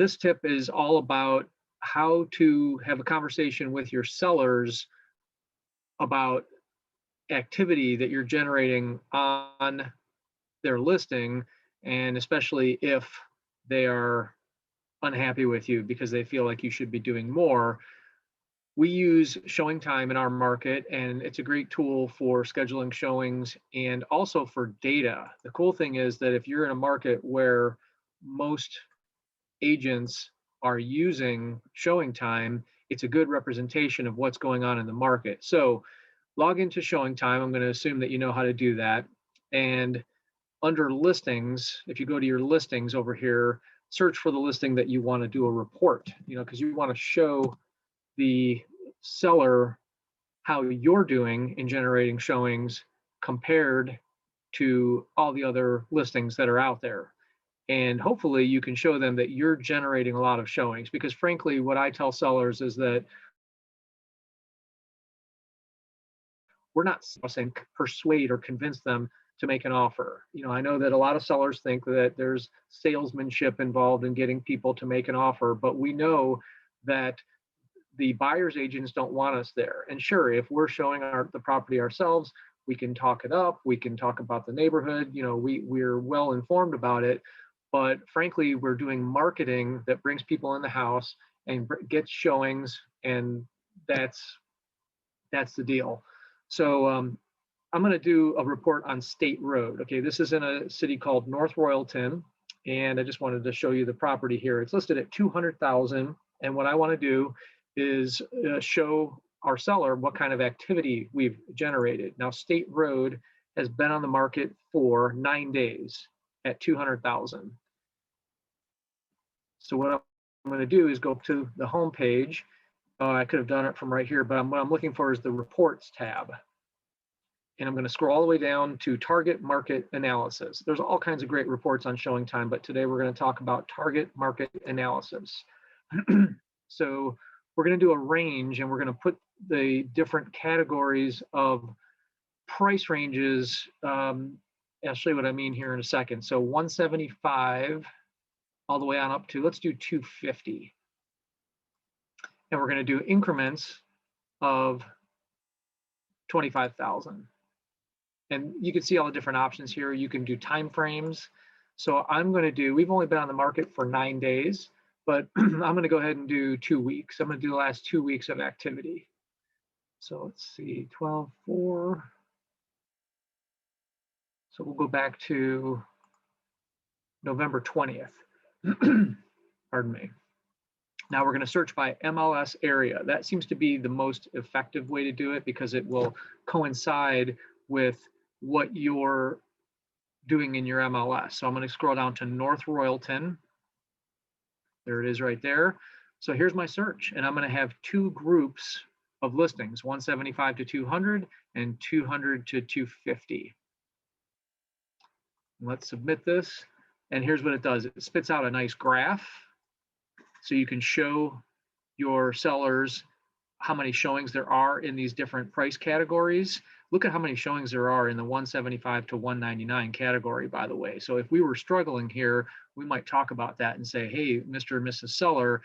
This tip is all about how to have a conversation with your sellers about activity that you're generating on their listing, and especially if they are unhappy with you because they feel like you should be doing more. We use ShowingTime in our market, and it's a great tool for scheduling showings and also for data. The cool thing is that if you're in a market where most agents are using ShowingTime, it's a good representation of what's going on in the market. So log into ShowingTime. I'm going to assume that you know how to do that. And under listings, if you go to your listings over here, search for the listing that you want to do a report, because you want to show the seller how you're doing in generating showings compared to all the other listings that are out there. And hopefully you can show them that you're generating a lot of showings, because frankly, what I tell sellers is that we're not saying persuade or convince them to make an offer. I know that a lot of sellers think that there's salesmanship involved in getting people to make an offer, but we know that the buyer's agents don't want us there. And sure, if we're showing the property ourselves, we can talk it up. We can talk about the neighborhood. We're well informed about it. But frankly, we're doing marketing that brings people in the house and gets showings, and that's the deal. So I'm going to do a report on State Road. Okay, this is in a city called North Royalton, and I just wanted to show you the property here. It's listed at $200,000, and what I want to do is show our seller what kind of activity we've generated. Now, State Road has been on the market for 9 days at $200,000. So what I'm going to do is go to the home page. I could have done it from right here, but what I'm looking for is the reports tab. And I'm going to scroll all the way down to target market analysis. There's all kinds of great reports on ShowingTime, but today we're going to talk about target market analysis. So we're going to do a range, and we're going to put the different categories of price ranges. I'll show you what I mean here in a second. So 175 all the way on up to, let's do 250. And we're going to do increments of 25,000. And you can see all the different options here. You can do time frames. So I'm going to do, we've only been on the market for 9 days, but I'm going to go ahead and do 2 weeks. I'm going to do the last 2 weeks of activity. So let's see, 12/4. So we'll go back to November 20th. Pardon me. Now we're going to search by MLS area. That seems to be the most effective way to do it, because it will coincide with what you're doing in your MLS. So I'm going to scroll down to North Royalton. There it is right there. So here's my search, and I'm going to have 2 groups of listings, 175 to 200 and 200 to 250. Let's submit this. And here's what it does. It spits out a nice graph, so you can show your sellers how many showings there are in these different price categories. Look at how many showings there are in the 175 to 199 category, by the way. So if we were struggling here, we might talk about that and say, hey, Mr. and Mrs. Seller,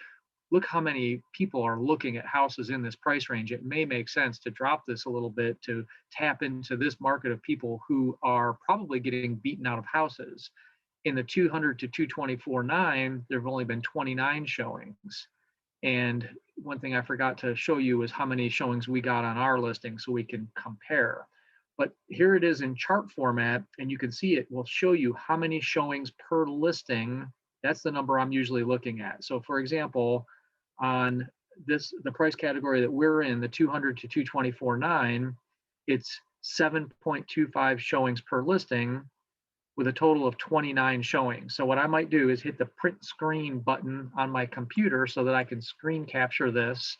look how many people are looking at houses in this price range. It may make sense to drop this a little bit to tap into this market of people who are probably getting beaten out of houses. In the 200 to 224.9, there have only been 29 showings. And one thing I forgot to show you is how many showings we got on our listing, so we can compare. But here it is in chart format, and you can see it will show you how many showings per listing. That's the number I'm usually looking at. So for example, on the price category that we're in, the 200 to 224.9, it's 7.25 showings per listing, with a total of 29 showings. So what I might do is hit the print screen button on my computer so that I can screen capture this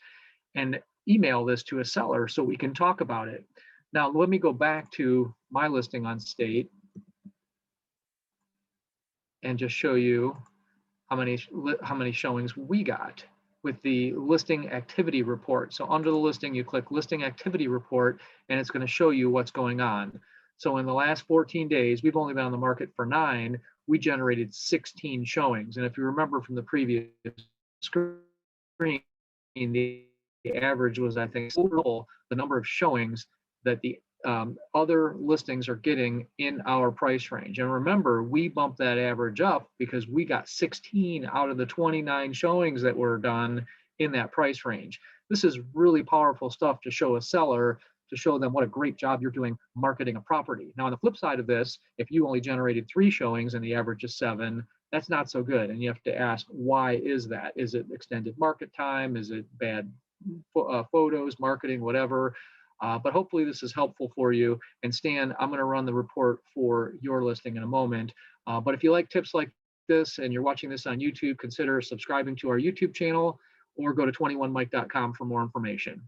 and email this to a seller so we can talk about it. Now, let me go back to my listing on State and just show you how many showings we got with the listing activity report. So under the listing, you click listing activity report, and it's going to show you what's going on. So in the last 14 days, we've only been on the market for 9. we generated 16 showings. And if you remember from the previous screen, the average was, I think, the number of showings that the other listings are getting in our price range. And remember, we bumped that average up because we got 16 out of the 29 showings that were done in that price range. This is really powerful stuff to show a seller, to show them what a great job you're doing marketing a property. Now, on the flip side of this, if you only generated 3 showings and the average is 7, that's not so good. And you have to ask, why is that? Is it extended market time? Is it bad photos, marketing, whatever? But hopefully this is helpful for you. And Stan, I'm going to run the report for your listing in a moment. But if you like tips like this and you're watching this on YouTube, consider subscribing to our YouTube channel or go to 21mike.com for more information.